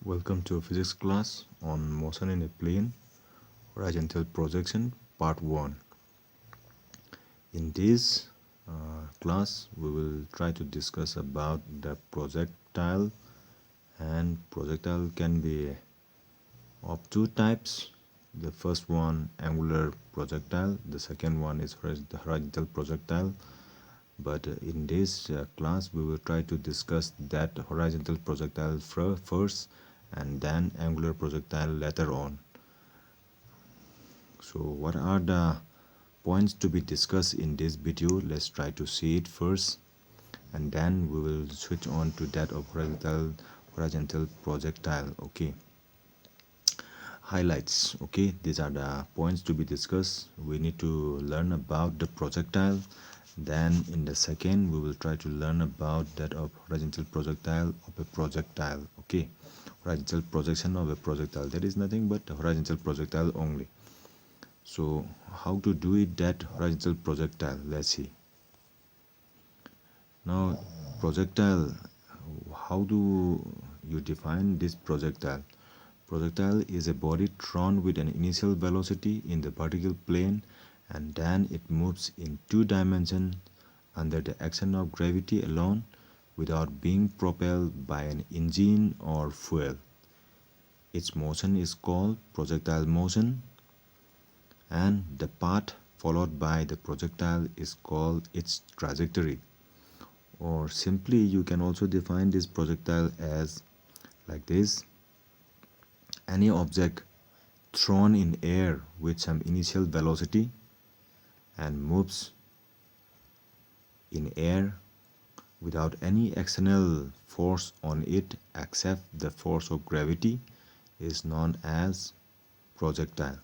Welcome to a physics class on motion in a plane, horizontal projection, part 1. In this class, we will try to discuss about the projectile, and projectile can be of two types. The first one, angular projectile. The second one is the horizontal projectile. But in this class, we will try to discuss that horizontal projectile first and then angular projectile later on. So what are the points to be discussed in this video? Let's try to see it first, and then we will switch on to that of horizontal projectile. Okay, highlights. Okay, these are the points to be discussed. We need to learn about the projectile. Then in the second, we will try to learn about that of horizontal projectile of a projectile. Okay, horizontal projection of a projectile, that is nothing but horizontal projectile only. So how to do it, that horizontal projectile? Let's see. Now projectile, how do you define this projectile? Projectile is a body thrown with an initial velocity in the vertical plane, and then it moves in two dimensions under the action of gravity alone without being propelled by an engine or fuel. Its motion is called projectile motion, and the path followed by the projectile is called its trajectory. Or simply, you can also define this projectile as like this: any object thrown in air with some initial velocity and moves in air without any external force on it except the force of gravity is known as projectile.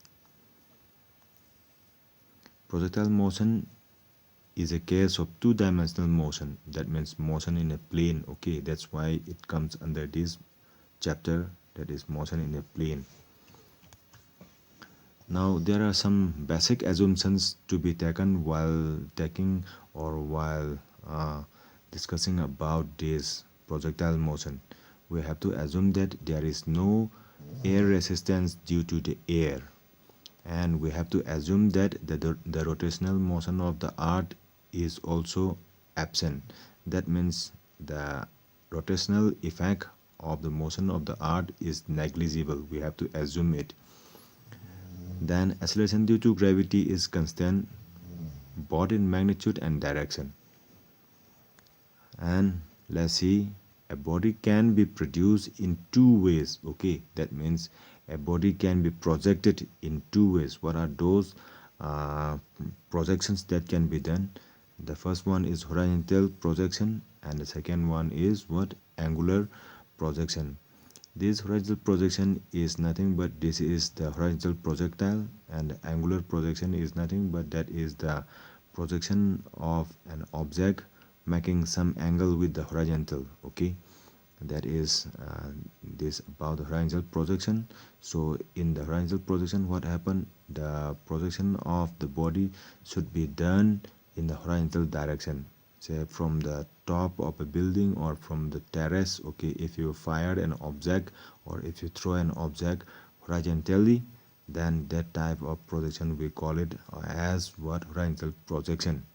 Projectile motion is a case of two-dimensional motion. That means motion in a plane. Okay, that's why it comes under this chapter, that is motion in a plane. Now there are some basic assumptions to be taken while discussing about this projectile motion. We have to assume that there is no air resistance due to the air, and we have to assume that the rotational motion of the earth is also absent. That means the rotational effect of the motion of the earth is negligible. We have to assume it. Then acceleration due to gravity is constant both in magnitude and direction. And let's see, a body can be produced in two ways. Okay, that means a body can be projected in two ways. What are those projections that can be done? The first one is horizontal projection, and the second one is what? Angular projection. This horizontal projection is nothing but this is the horizontal projectile, and the angular projection is nothing but that is the projection of an object making some angle with the horizontal. Okay, that is this about the horizontal projection. So in the horizontal projection, what happened? The projection of the body should be done in the horizontal direction, say from the top of a building or from the terrace. Okay, if you fire an object or if you throw an object horizontally, then that type of projection we call it as what? Horizontal projection.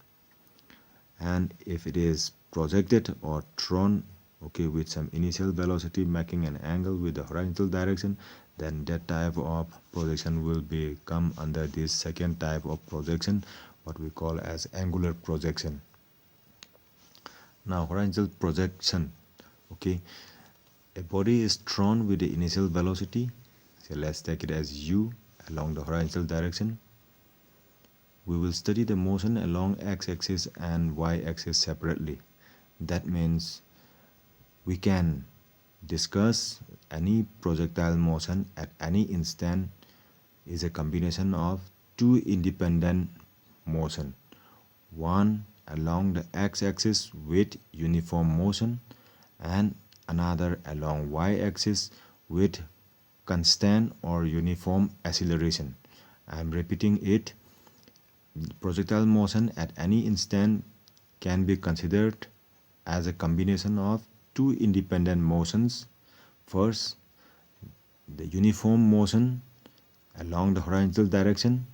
And if it is projected or thrown, okay, with some initial velocity making an angle with the horizontal direction, then that type of projection will come under this second type of projection, what we call as angular projection. Now horizontal projection, okay, a body is thrown with the initial velocity, so let's take it as u, along the horizontal direction. We will study the motion along x-axis and y-axis separately. That means we can discuss any projectile motion at any instant is a combination of two independent motion, one along the x-axis with uniform motion and another along y-axis with constant or uniform acceleration. I am repeating it. Projectile motion at any instant can be considered as a combination of two independent motions. First, the uniform motion along the horizontal direction.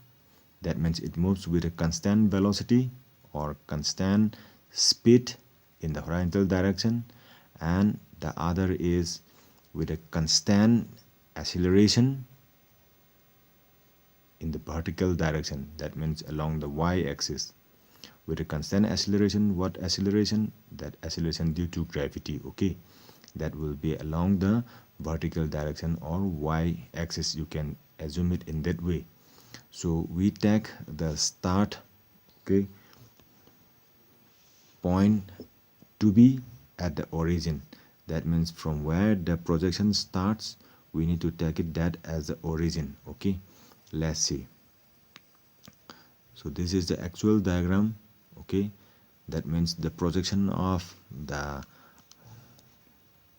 That means it moves with a constant velocity or constant speed in the horizontal direction, and the other is with a constant acceleration in the vertical direction. That means along the y-axis with a constant acceleration. What acceleration? That acceleration due to gravity. Okay, that will be along the vertical direction or y-axis. You can assume it in that way. So we take the start, okay, point to be at the origin. That means from where the projection starts, we need to take it that as the origin. Okay, let's see. So this is the actual diagram. Okay, that means the projection of the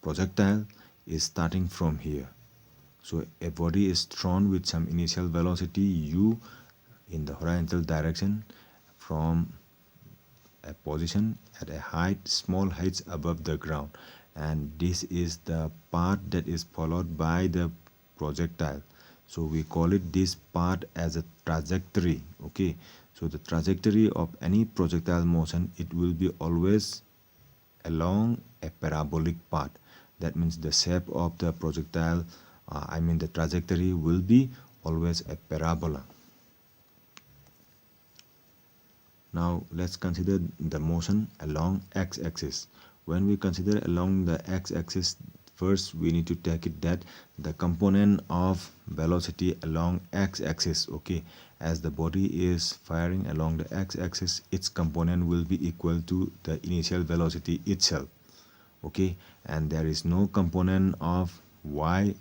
projectile is starting from here. So a body is thrown with some initial velocity u in the horizontal direction from a position at a height, small heights above the ground, and this is the path that is followed by the projectile. So we call it this part as a trajectory. Okay, so the trajectory of any projectile motion, it will be always along a parabolic path. That means the shape of the projectile, the trajectory will be always a parabola. Now let's consider the motion along x-axis. When we consider along the x-axis, first we need to take it that the component of velocity along x-axis, okay, as the body is firing along the x-axis, its component will be equal to the initial velocity itself. Okay, and there is no component of y.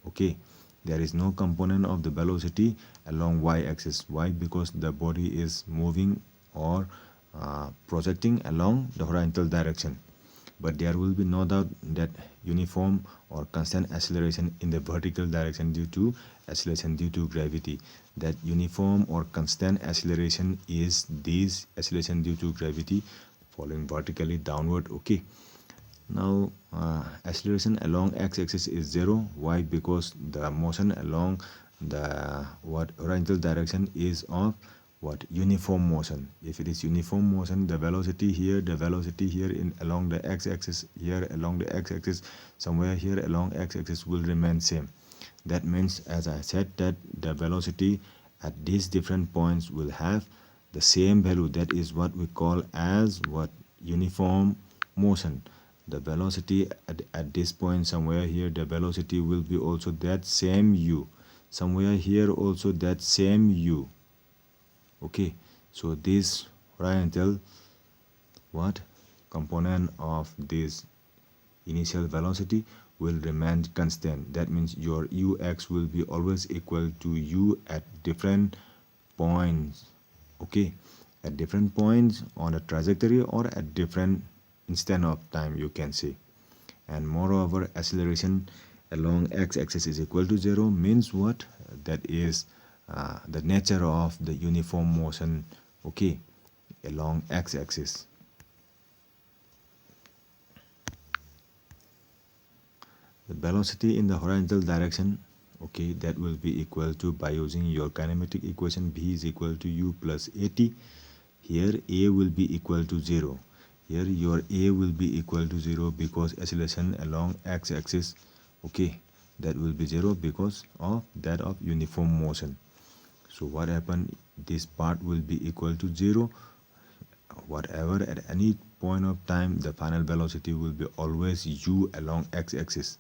Okay, there is no component of the velocity along y-axis. Why? Because the body is moving or projecting along the horizontal direction. But there will be no doubt that uniform or constant acceleration in the vertical direction due to acceleration due to gravity. That uniform or constant acceleration is this acceleration due to gravity falling vertically downward. Okay, now acceleration along x-axis is 0. Why? Because the motion along the horizontal direction is of uniform motion. If it is uniform motion, the velocity here in along the x-axis, here along the x-axis, somewhere here along x-axis will remain same. That means, as I said, that the velocity at these different points will have the same value. That is what we call as uniform motion. The velocity at this point, somewhere here, the velocity will be also that same u, somewhere here also that same u. Okay, so this horizontal component of this initial velocity will remain constant. That means your ux will be always equal to u at different points. Okay, at different points on a trajectory or at different instant of time, you can say. And moreover, acceleration along x-axis is equal to 0 means what? That is the nature of the uniform motion, okay, along x-axis. The velocity in the horizontal direction, okay, that will be equal to, by using your kinematic equation, v is equal to u plus at. Here a will be equal to 0. Here your a will be equal to 0 because acceleration along x-axis, okay, that will be 0 because of that of uniform motion. So what happened? This part will be equal to 0. Whatever at any point of time, the final velocity will be always u along x-axis.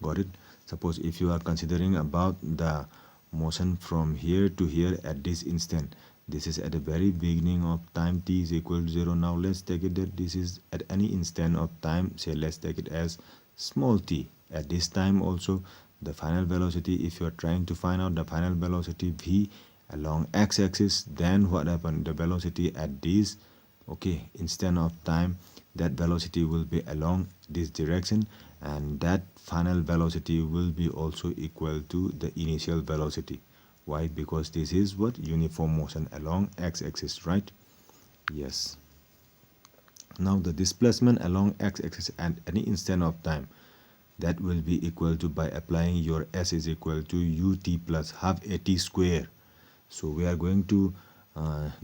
Got it? Suppose if you are considering about the motion from here to here at this instant, this is at the very beginning of time, t is equal to 0. Now let's take it that this is at any instant of time, say let's take it as small t. At this time also, the final velocity, if you are trying to find out the final velocity v along x-axis, then what happened? The velocity at this, okay, instant of time, that velocity will be along this direction, and that final velocity will be also equal to the initial velocity. Why? Because this is uniform motion along x-axis, right? Yes. Now the displacement along x-axis at any instant of time, that will be equal to, by applying your s is equal to ut plus half at square. So we are going to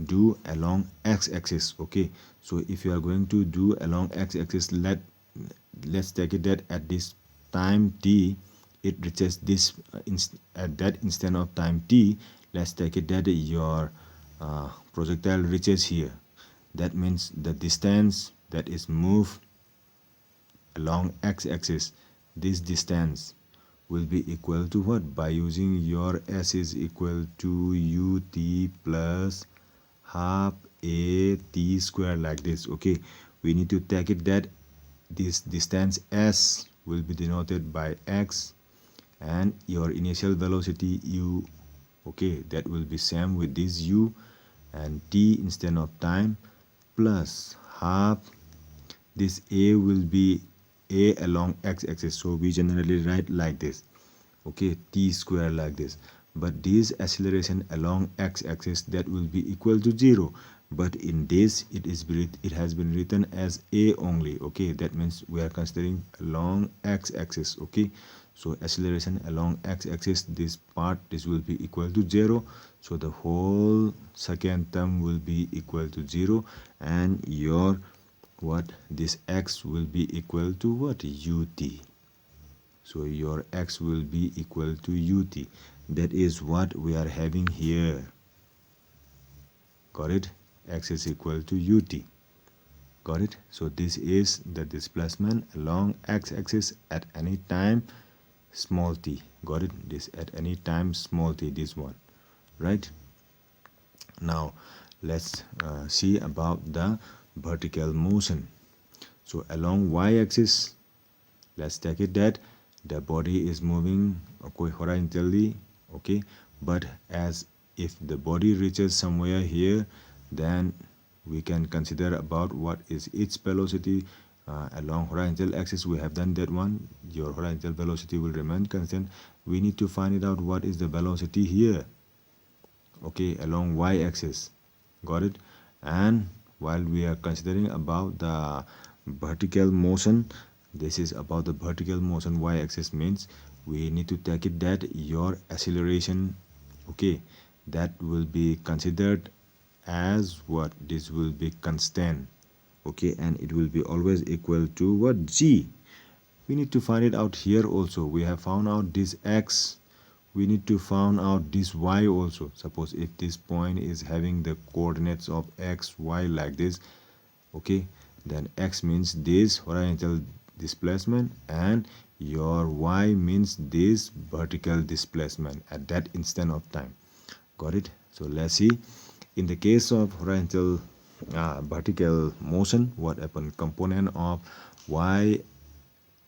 do along x-axis. Okay, so if you are going to do along x-axis, let's take it that at this time t it reaches this at that instant of time t, let's take it that your projectile reaches here. That means the distance that is moved along x-axis, this distance will be equal to what? By using your s is equal to ut plus half a t square, like this. Okay, we need to take it that this distance s will be denoted by x and your initial velocity u. Okay, that will be same with this u and t instead of time plus half, this a will be a along x-axis, so we generally write like this. Okay, t square, like this. But this acceleration along x-axis, that will be equal to 0, but in this it has been written as a only. Okay, that means we are considering along x-axis. Okay, so acceleration along x-axis, this part, this will be equal to 0, so the whole second term will be equal to 0, and your what, this x will be equal to what, ut. So your x will be equal to ut. That is what we are having here. Got it? X is equal to ut. Got it? So this is the displacement along x-axis at any time small t. Got it? This at any time small t, this one, right? Now let's see about the vertical motion. So along y-axis, let's take it that the body is moving, okay, horizontally. Okay, but as if the body reaches somewhere here, then we can consider about what is its velocity along horizontal axis. We have done that one. Your horizontal velocity will remain constant. We need to find it out what is the velocity here, okay, along y-axis. Got it? And while we are considering about the vertical motion, this is about the vertical motion. Y-axis means we need to take it that your acceleration, okay, that will be considered as what, this will be constant. Okay, and it will be always equal to what, g. We need to find it out here also. We have found out this x, we need to find out this y also. Suppose if this point is having the coordinates of x, y, like this, okay, then x means this horizontal displacement and your y means this vertical displacement at that instant of time. Got it? So let's see. In the case of horizontal vertical motion, what happened? Component of y,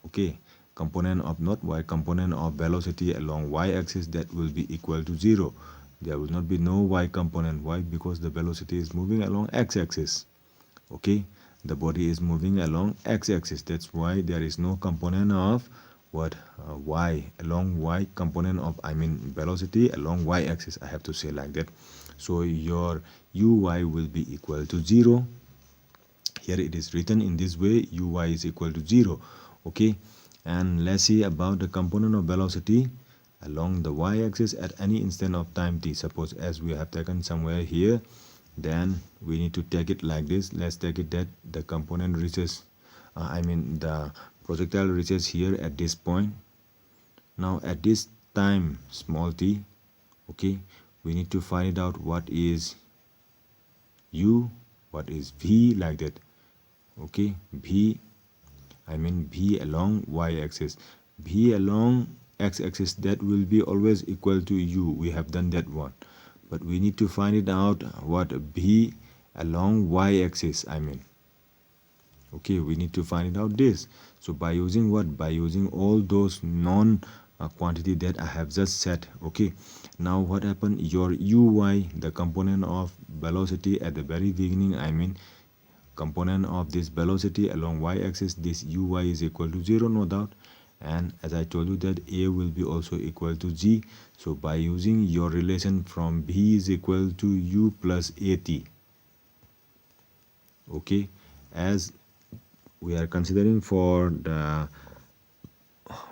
okay, component of not y, component of velocity along y-axis, that will be equal to 0. There will not be no y component. Why? Because the velocity is moving along x-axis. Okay, the body is moving along x-axis. That's why there is no component of what, y along y, component of, I mean velocity along y-axis, I have to say like that. So your uy will be equal to 0. Here it is written in this way, uy is equal to 0. Okay, and let's see about the component of velocity along the y-axis at any instant of time t. Suppose as we have taken somewhere here, then we need to take it like this. Let's take it that the component reaches, I mean the projectile reaches here at this point. Now at this time small t, okay, we need to find out what is u, what is v, like that. Okay, v, I mean v along y-axis, v along x-axis, that will be always equal to u. We have done that one, but we need to find it out what v along y-axis, I mean, okay, we need to find it out this. So by using what, by using all those non quantity that I have just set. Okay, now what happened, your uy, the component of velocity at the very beginning, I mean component of this velocity along y-axis, this uy is equal to 0, no doubt. And as I told you that a will be also equal to g. So by using your relation from v is equal to u plus at, okay, as we are considering for the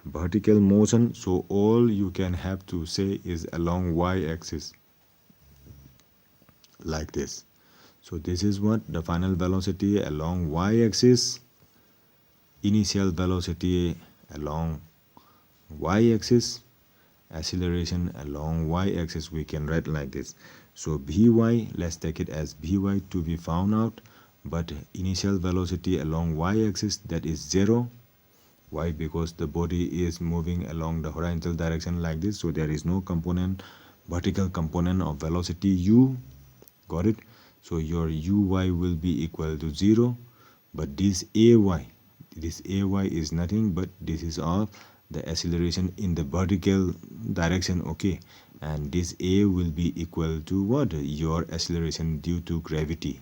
vertical motion, so all you can have to say is along y-axis, like this. So this is what the final velocity along y-axis, initial velocity along y-axis, acceleration along y-axis, we can write like this. So Vy, let's take it as Vy to be found out, but initial velocity along y-axis, that is 0. Why? Because the body is moving along the horizontal direction like this, so there is no component, vertical component of velocity u. Got it? So your uy will be equal to 0, but this ay is nothing but this is of the acceleration in the vertical direction, okay? And this a will be equal to what? Your acceleration due to gravity.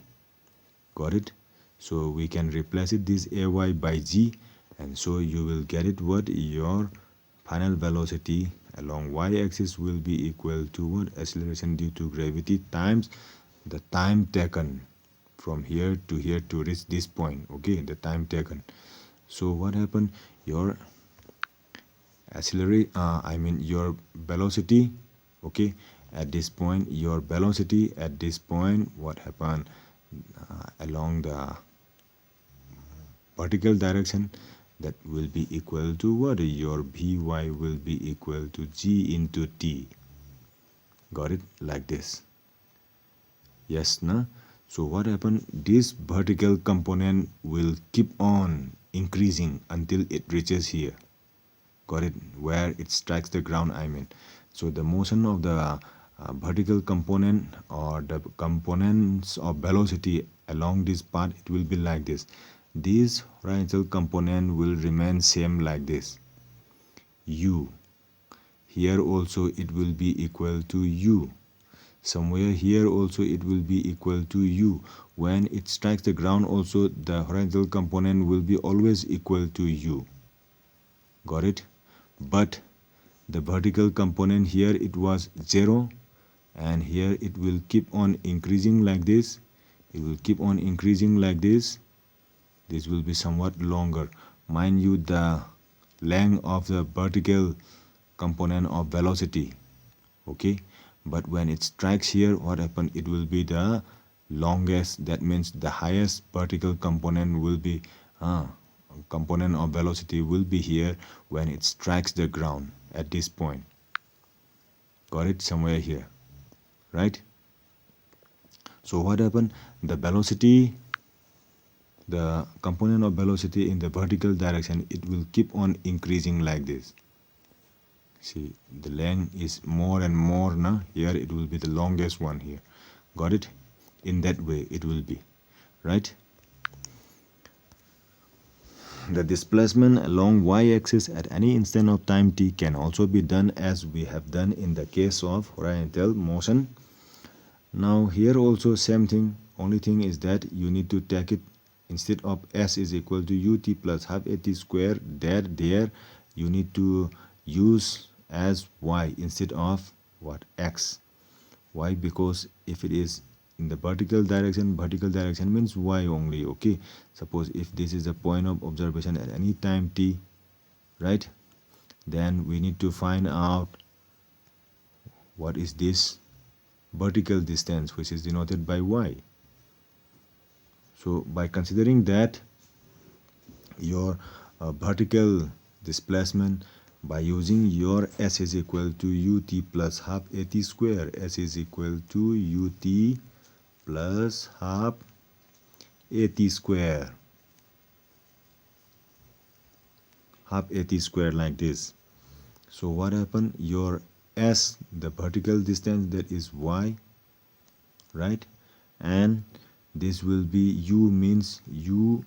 Got it? So we can replace it this ay by g, and so you will get it what? Your final velocity along y-axis will be equal to what? Acceleration due to gravity times the time taken from here to reach this point, okay? The time taken. So what happened? Your your velocity, okay, at this point, your velocity at this point, what happened? Along the vertical direction, that will be equal to what? Your Vy will be equal to g into t. Got it? Like this. Yes, no? So what happened? This vertical component will keep on increasing until it reaches here. Got it? Where it strikes the ground, I mean. So the motion of the vertical component or the components of velocity along this path, it will be like this. This horizontal component will remain same like this. U. Here also it will be equal to u. Somewhere here also it will be equal to u. When it strikes the ground also, the horizontal component will be always equal to u. Got it? But the vertical component here, it was 0, and here it will keep on increasing like this. It will keep on increasing like this. This will be somewhat longer. Mind you, the length of the vertical component of velocity, okay? But when it strikes here, what happened? It will be the longest, that means the highest vertical component will be component of velocity will be here when it strikes the ground at this point. Got it? Somewhere here, right? So what happened? The velocity, the component of velocity in the vertical direction, it will keep on increasing like this. See, the length is more and more now. Here it will be the longest one here. Got it? In that way it will be, right? The displacement along y-axis at any instant of time t can also be done as we have done in the case of horizontal motion. Now here also same thing, only thing is that you need to take it, instead of s is equal to ut plus half at square, there you need to use as y instead of what? X. Why? Because if it is in the vertical direction means y only, okay? Suppose if this is the point of observation at any time t, right? Then we need to find out what is this vertical distance, which is denoted by y. So by considering that, your vertical displacement, by using your s is equal to ut plus half at square, s is equal to ut plus half at square, like this. So what happened? Your s, the vertical distance, that is y, right? And this will be u, means u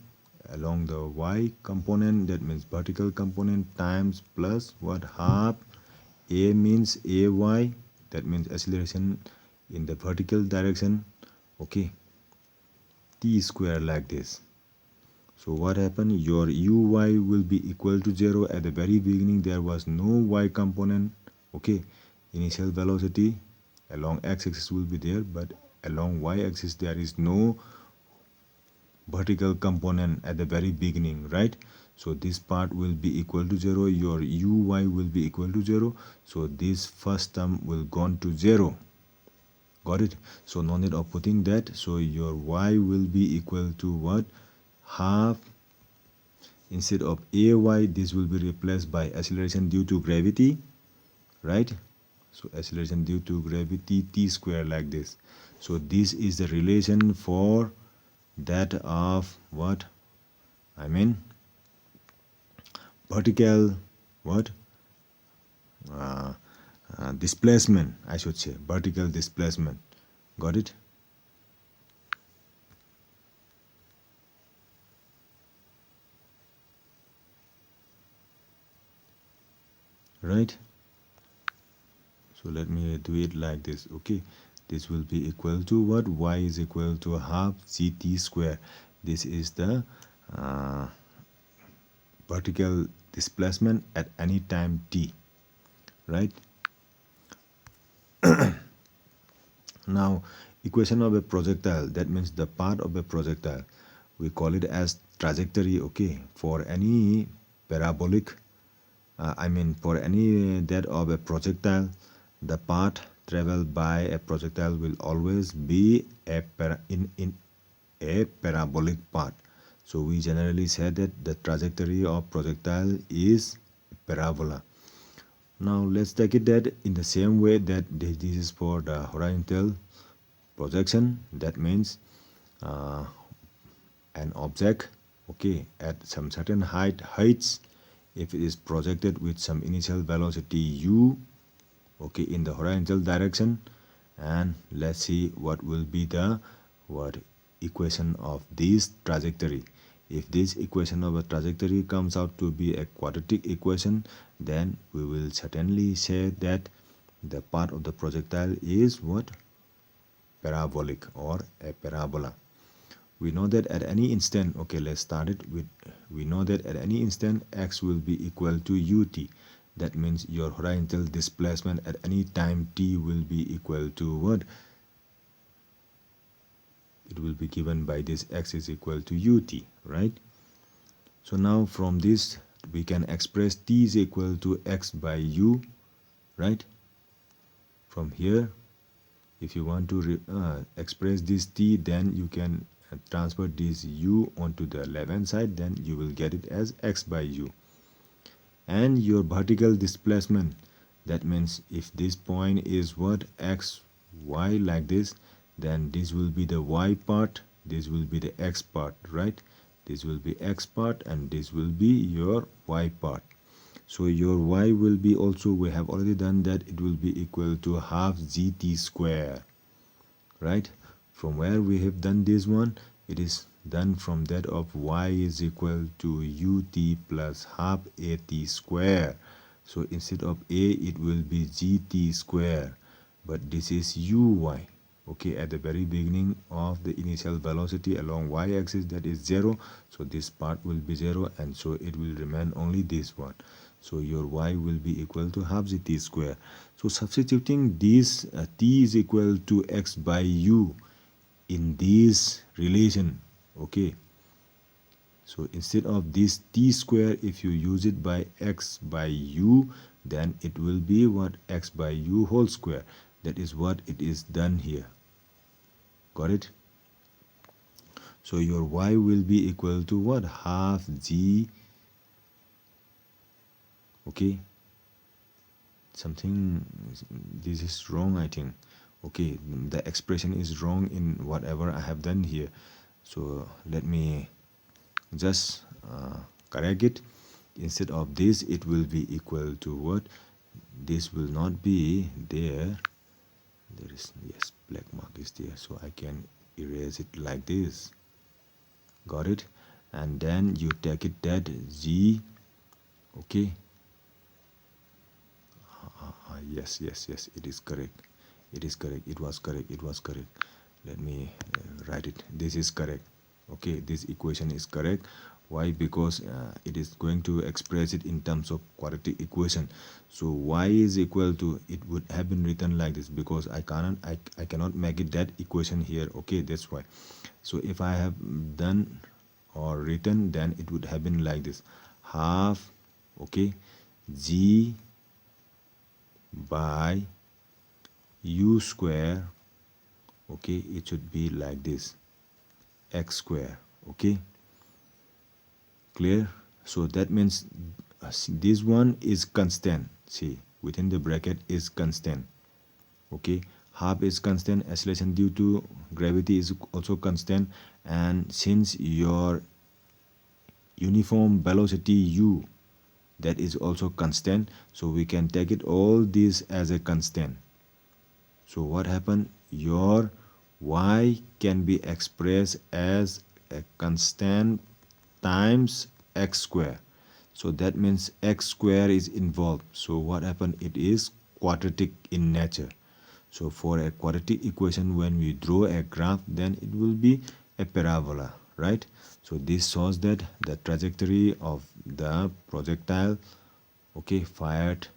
along the y component, that means vertical component, times plus what? Half a, means ay, that means acceleration in the vertical direction, okay? T square, like this. So what happened? Your uy will be equal to 0. At the very beginning there was no y component, okay? Initial velocity along x-axis will be there, but along y-axis there is no vertical component at the very beginning, right? So this part will be equal to 0, your uy will be equal to 0, so this first term will gone to 0. Got it? So no need of putting that. So your y will be equal to what? Half, instead of ay, this will be replaced by acceleration due to gravity, right? So acceleration due to gravity t square, like this. So this is the relation for that of what? I mean vertical what? Uh, displacement, I should say, vertical displacement. Got it? Right? So let me do it like this. Okay, this will be equal to what? Y is equal to half gt square. This is the uh, vertical displacement at any time t, right? Now, equation of a projectile, that means the path of a projectile, we call it as trajectory. Okay, for any parabolic, for any that of a projectile, the path traveled by a projectile will always be in a parabolic path. So we generally say that the trajectory of projectile is parabola. Now let's take it that in the same way that this is for the horizontal projection. That means uh, an object, okay, at some certain heights, if it is projected with some initial velocity u, okay, in the horizontal direction, and let's see what will be the what equation of this trajectory. If this equation of a trajectory comes out to be a quadratic equation, then we will certainly say that the path of the projectile is what? Parabolic or a parabola. We know that at any instant, okay, let's start it with, we know that at any instant x will be equal to ut. That means your horizontal displacement at any time t will be equal to what? It will be given by this x is equal to ut, right? So now from this we can express t is equal to x by u, right? From here, if you want to express this t, then you can transfer this u onto the left hand side, then you will get it as x by u. And your vertical displacement, that means if this point is what? X, y, like this, then this will be the y part, this will be the x part, right? This will be x part and this will be your y part. So your y will be also, we have already done that, it will be equal to half gt square, right? From where we have done this one, it is done from that of y is equal to ut plus half at square. So instead of a, it will be gt square, but this is uy. Okay, at the very beginning of the initial velocity along y-axis, that is 0, so this part will be 0, and so it will remain only this one. So your y will be equal to half gt square. So substituting this t is equal to x by u in this relation, okay, so instead of this t square, if you use it by x by u, then it will be what? X by u whole square. That is what it is done here. Got it? So your y will be equal to what? Half g, okay, something, this is wrong, I think. Okay, the expression is wrong in whatever I have done here. So let me just correct it. Instead of this, it will be equal to what? This will not be there. There is, yes, black mark is there, so I can erase it like this. Got it? And then you take it that g, okay. Yes, yes, yes, it is correct. It is correct. It was correct. It was correct. Let me write it. This is correct. Okay, this equation is correct. Why? Because it is going to express it in terms of quadratic equation. So y is equal to, it would have been written like this, because I cannot make it that equation here. Okay, that's why. So if I have done or written, then it would have been like this: half, okay, g by u square, okay, it should be like this, x square, okay, clear. So that means this one is constant, see, within the bracket is constant, okay, half is constant, acceleration due to gravity is also constant, and since your uniform velocity u, that is also constant, so we can take it all this as a constant. So what happened, your y can be expressed as a constant times x square. So that means x square is involved. So what happened, it is quadratic in nature. So for a quadratic equation, when we draw a graph, then it will be a parabola, right? So this shows that the trajectory of the projectile, okay, fired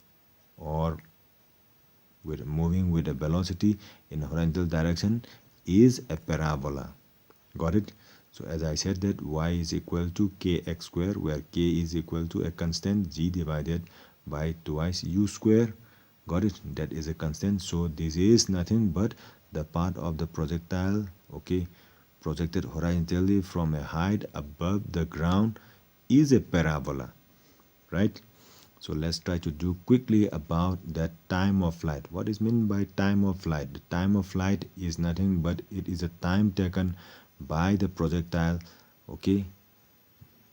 or with moving with a velocity in horizontal direction is a parabola. Got it? So as I said that y is equal to kx square, where k is equal to a constant g divided by twice u square. Got it? That is a constant. So this is nothing but the path of the projectile, okay, projected horizontally from a height above the ground is a parabola, right? So let's try to do quickly about that time of flight. What is meant by time of flight? The time of flight is nothing but it is a time taken by the projectile, okay,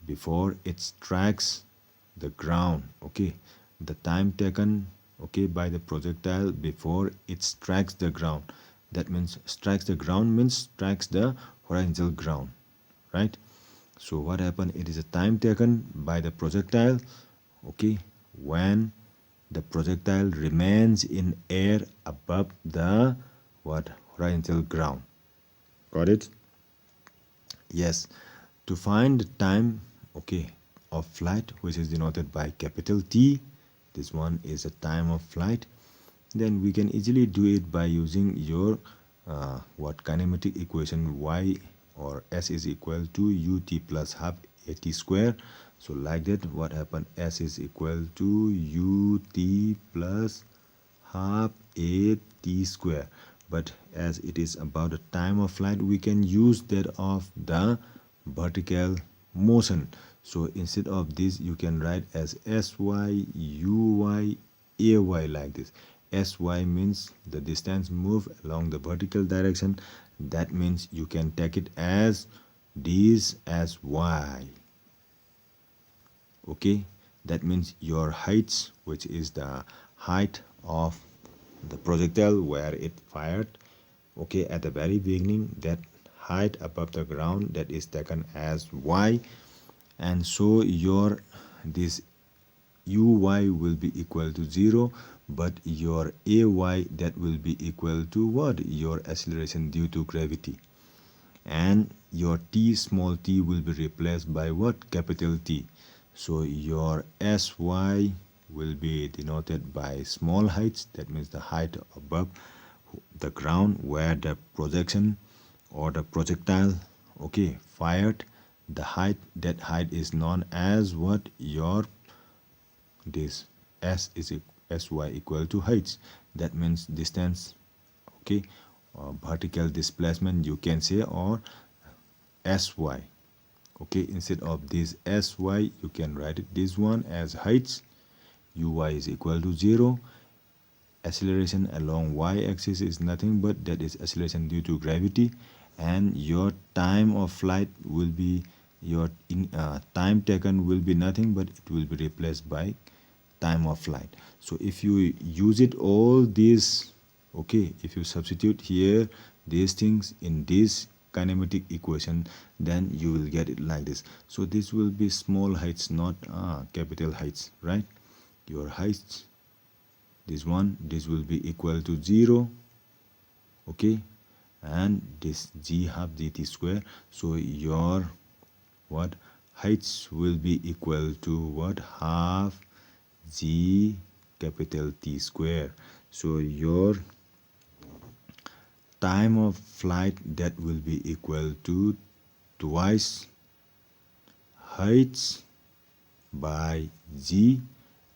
before it strikes the ground, okay. The time taken, okay, by the projectile before it strikes the ground. That means strikes the ground means strikes the horizontal ground, right? So what happened, it is a time taken by the projectile, okay, when the projectile remains in air above the what, horizontal ground. Got it? Yes. To find the time, okay, of flight, which is denoted by capital T, this one is a time of flight, then we can easily do it by using your what, kinematic equation, y or s is equal to ut plus half at square. So like that, what happened, s is equal to ut plus half at square. But as it is about the time of flight, we can use that of the vertical motion. So instead of this, you can write as sy uy ay like this. Sy means the distance moved along the vertical direction. That means you can take it as this as y, okay. That means your heights, which is the height of the projectile where it fired, okay, at the very beginning, that height above the ground, that is taken as y. And so your this uy will be equal to 0, but your ay, that will be equal to what, your acceleration due to gravity. And your t, small t, will be replaced by what, capital T. So your sy will be denoted by small heights, that means the height above the ground where the projection or the projectile, okay, fired. The height, that height is known as what, your this s is sy equal to heights. That means distance, okay, vertical displacement you can say, or sy, okay. Instead of this sy, you can write it this one as heights. Uy is equal to 0. Acceleration along y-axis is nothing but that is acceleration due to gravity, and your time of flight will be your time taken will be nothing but it will be replaced by time of flight. So if you use it all these, okay, if you substitute here these things in this kinematic equation, then you will get it like this. So this will be small heights, not capital heights, right? Your heights, this one, this will be equal to 0, okay, and this g half dt square. So your what, heights will be equal to what, half g capital T square. So your time of flight, that will be equal to twice heights by g,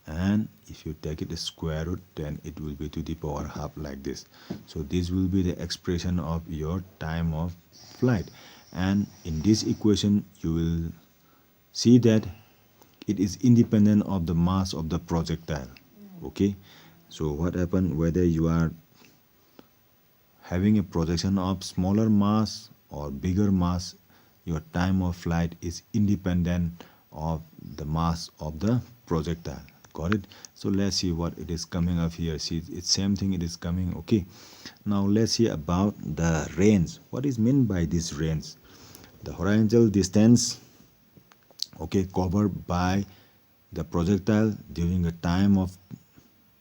and if you take it a square root, then it will be to the power half like this. So this will be the expression of your time of flight, and in this equation you will see that it is independent of the mass of the projectile. Okay, so what happened, whether you are having a projection of smaller mass or bigger mass, your time of flight is independent of the mass of the projectile. Got it? So let's see what it is coming up here. See, it's same thing, it is coming. Okay, now let's see about the range. What is meant by this range? The horizontal distance, okay, covered by the projectile during a time of,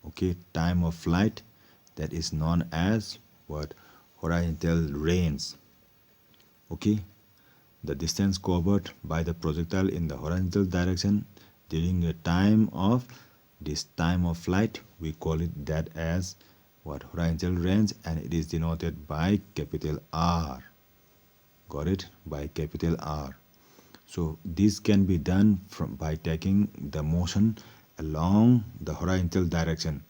okay, time of flight, that is known as what? Horizontal range. Okay, the distance covered by the projectile in the horizontal direction during the time of this time of flight, we call it that as what? Horizontal range, and it is denoted by capital R. Got it? By capital R. So this can be done by taking the motion along the horizontal direction.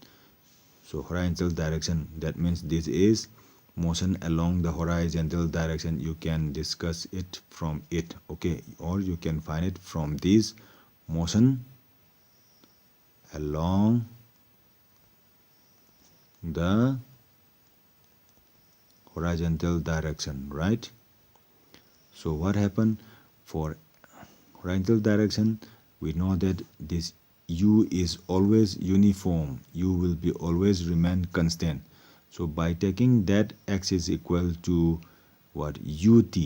So horizontal direction, that means this is motion along the horizontal direction. You can discuss it from it, okay, or you can find it from this motion along the horizontal direction, right? So what happened for horizontal direction? We know that this u is always uniform, u will be always remain constant. So by taking that x is equal to what? Ut,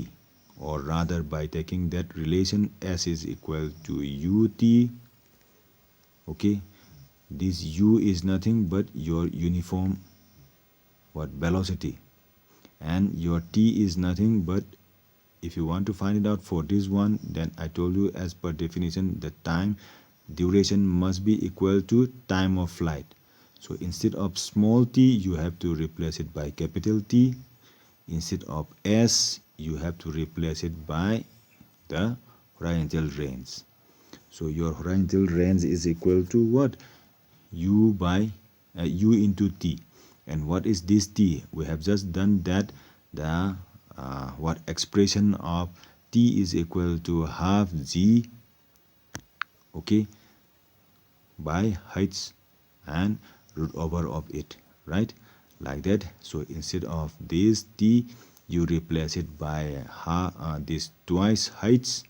or rather by taking that relation s is equal to ut, okay, this u is nothing but your uniform what? Velocity, and your t is nothing but, if you want to find it out for this one, then I told you as per definition the time duration must be equal to time of flight. So instead of small t, you have to replace it by capital T. Instead of s, you have to replace it by the horizontal range. So your horizontal range is equal to what? U by u into t. And what is this t? We have just done that, the what expression of t is equal to half g, okay, by h and root over of it, right? Like that. So instead of this t, you replace it by this twice h,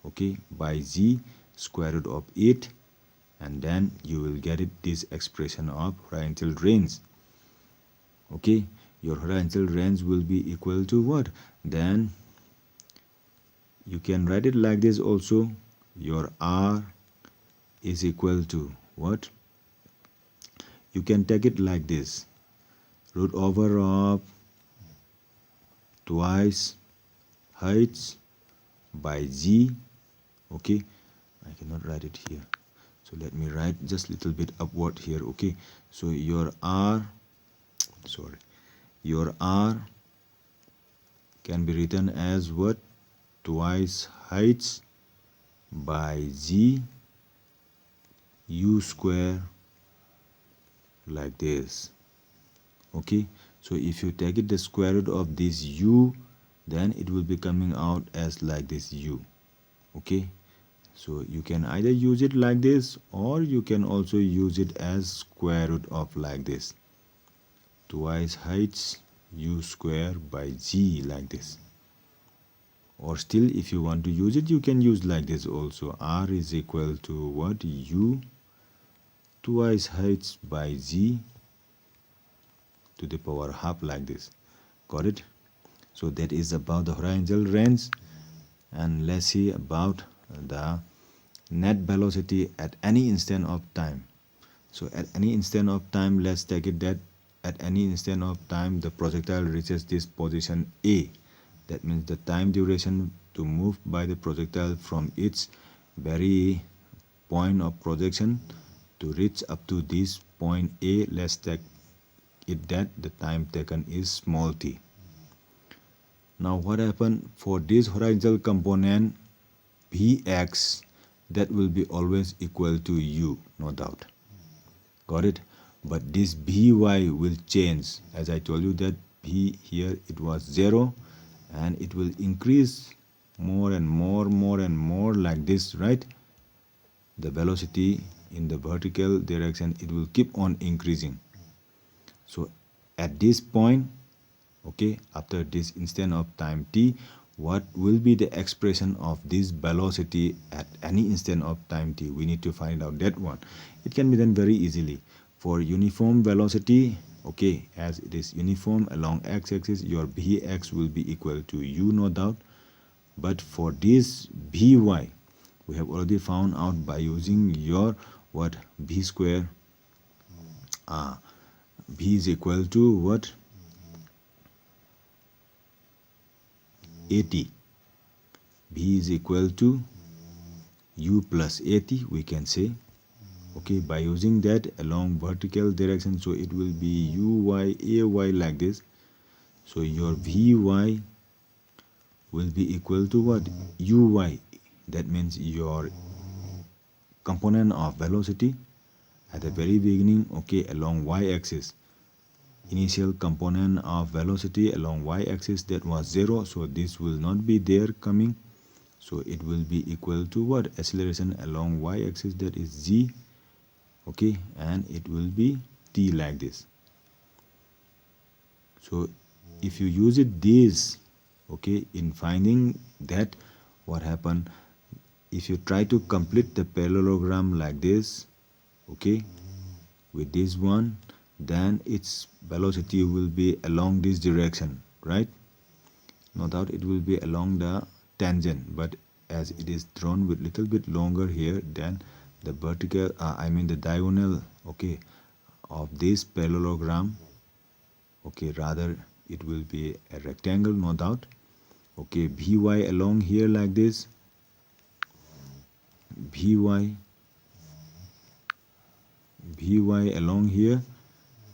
okay, by g square root of it, and then you will get it this expression of horizontal range. Okay, your horizontal range will be equal to what? Then you can write it like this also. Your r is equal to what? You can take it like this, root over of twice h by g. Okay, I cannot write it here, so let me write just little bit upward here. Okay, so your r, sorry, your r can be written as what? Twice h by g u square, like this. Okay, so if you take it the square root of this u, then it will be coming out as like this u. Okay, so you can either use it like this, or you can also use it as square root of like this, twice h u square by g, like this. Or still, if you want to use it, you can use like this also. R is equal to what? U twice h by g to the power half, like this. Got it? So that is about the horizontal range. And let's see about the net velocity at any instant of time. So at any instant of time, let's take it that at any instant of time the projectile reaches this position A. That means the time duration to move by the projectile from its very point of projection to reach up to this point A, let's take it that the time taken is small t. Now what happened for this horizontal component Vx, that will be always equal to u, no doubt. Got it? But this By will change. As I told you that B here it was 0 and it will increase more and more like this, right? The velocity in the vertical direction, it will keep on increasing. So at this point, okay, after this instant of time t, what will be the expression of this velocity at any instant of time t? We need to find out that one. It can be done very easily. For uniform velocity, okay, as it is uniform along x-axis, your Bx will be equal to u, no doubt. But for this By, we have already found out by using your what b square. B is equal to what? At. B is equal to u plus at, we can say. Okay, by using that along vertical direction, so it will be uy ay like this. So your Vy will be equal to what? Uy. That means your component of velocity at the very beginning, okay, along y-axis. Initial component of velocity along y-axis, that was 0, so this will not be there coming. So it will be equal to what? Acceleration along y-axis, that is g, okay, and it will be t like this. So if you use it this, okay, in finding that, what happened, if you try to complete the parallelogram like this, okay, with this one, then its velocity will be along this direction, right? No doubt it will be along the tangent, but as it is drawn with little bit longer here, then the vertical, the diagonal, okay, of this parallelogram, okay, rather it will be a rectangle, no doubt. Okay, By along here like this, By along here,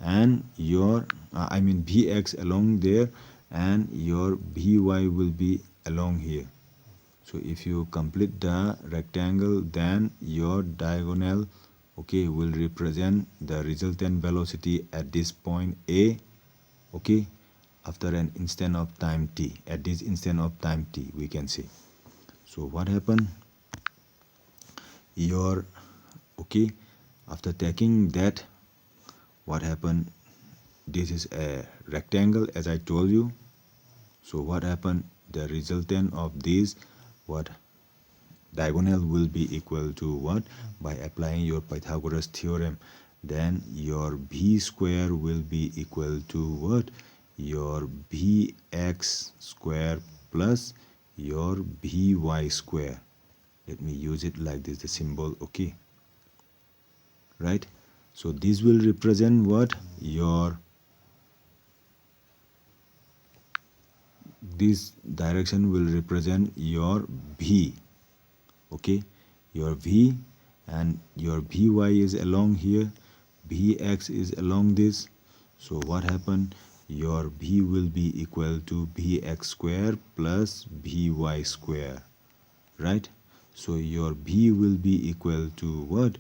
and your Bx along there, and your By will be along here. So if you complete the rectangle, then your diagonal, okay, will represent the resultant velocity at this point A, okay, after an instant of time t, at this instant of time t, we can say. So what happened, your, okay, after taking that, what happened, this is a rectangle as I told you. So what happened, the resultant of this, what, diagonal will be equal to what? By applying your Pythagoras theorem, then your b square will be equal to what? Your bx square plus your by square. Let me use it like this, the symbol, okay, right? So this will represent what? Your, this direction will represent your v, okay, your v, and your By is along here, Bx is along this. So what happened, your B will be equal to Bx square plus By square, right? So your B will be equal to what?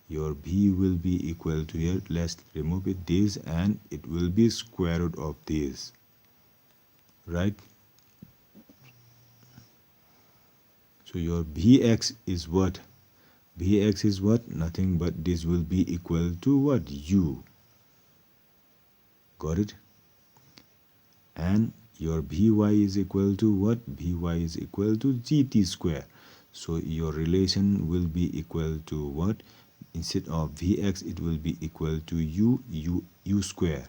Your B will be equal to, here, let's remove it, this, and it will be square root of this, right? So your Bx is what? Bx is what? Nothing but this will be equal to what? U. Got it? And your By is equal to what? By is equal to gt square. So your relation will be equal to what? Instead of Vx, it will be equal to u square.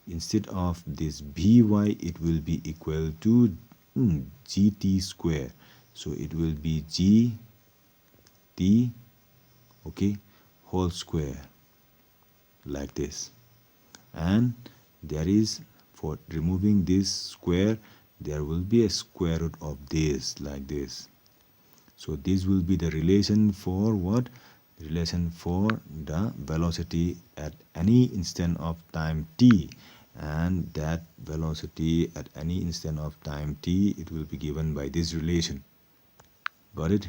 Instead of this By, it will be equal to gt square. So it will be gt, okay, whole square, like this. And there is, for removing this square, there will be a square root of this, like this. So this will be the relation for what? Relation for the velocity at any instant of time t, and that velocity at any instant of time t, it will be given by this relation. Got it?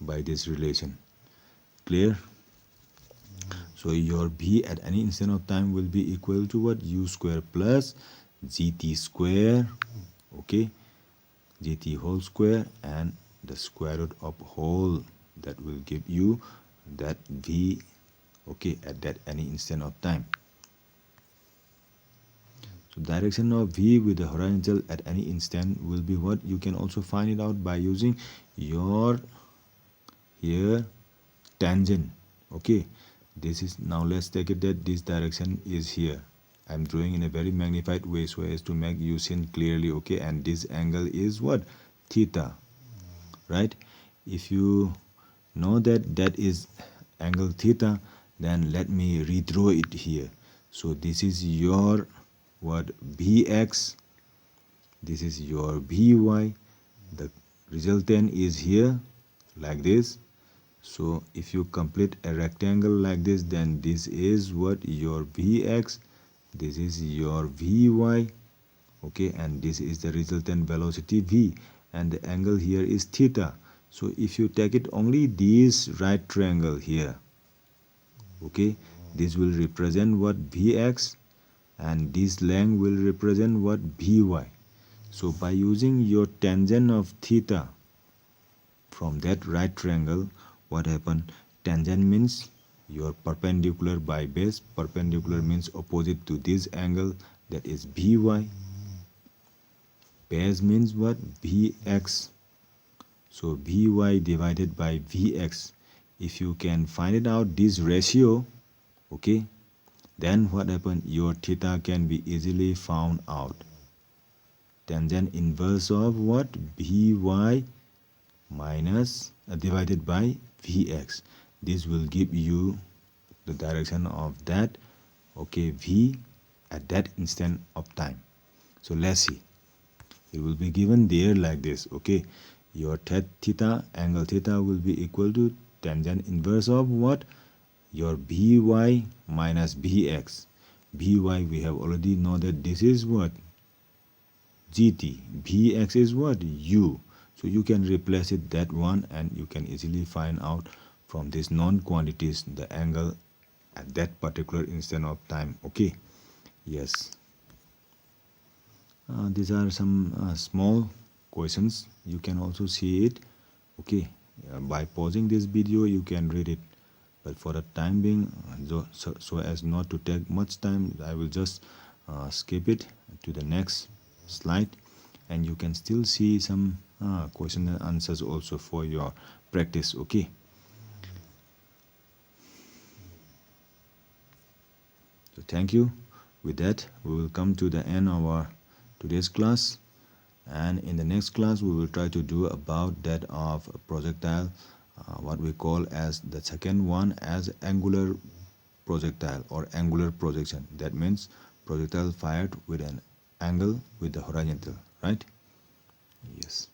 by this relation. Clear? So your v at any instant of time will be equal to what? U square plus gt square, okay, gt whole square, and the square root of whole. That will give you that v, okay, at that any instant of time. So direction of v with the horizontal at any instant will be what? You can also find it out by using your here tangent. Okay, this is, now let's take it that this direction is here. I'm drawing in a very magnified way so as to make you see clearly. Okay, and this angle is what? Theta, right? If you know that that is angle theta, then let me redraw it here. So this is your what? Bx, this is your By, the resultant is here like this. So if you complete a rectangle like this, then this is what? Your Vx, this is your Vy, okay, and this is the resultant velocity V, and the angle here is theta. So if you take it only this right triangle here, okay, this will represent what? Vx, and this length will represent what? Vy. So by using your tangent of theta from that right triangle, what happened? Tangent means your perpendicular by base. Perpendicular means opposite to this angle, that is Vy. Base means what? Vx. So Vy divided by Vx. If you can find it out this ratio, okay, then what happened? Your theta can be easily found out. Tangent inverse of what? Vy minus divided by Vx. This will give you the direction of that, okay, V at that instant of time. So let's see. It will be given there like this, okay. Your theta, angle theta will be equal to tangent inverse of what? Your Vy minus Vx. Vy we have already know that this is what? Gt. Vx is what? U. So you can replace it that one, and you can easily find out from these known quantities the angle at that particular instant of time. Okay, yes. These are some small questions. You can also see it. Okay, by pausing this video you can read it. But for the time being, so as not to take much time, I will just skip it to the next slide, and you can still see some question and answers also for your practice. Okay, so thank you. With that, we will come to the end of our today's class, and in the next class we will try to do about that of projectile, what we call as the second one as angular projectile or angular projection. That means projectile fired with an angle with the horizontal, right? Yes.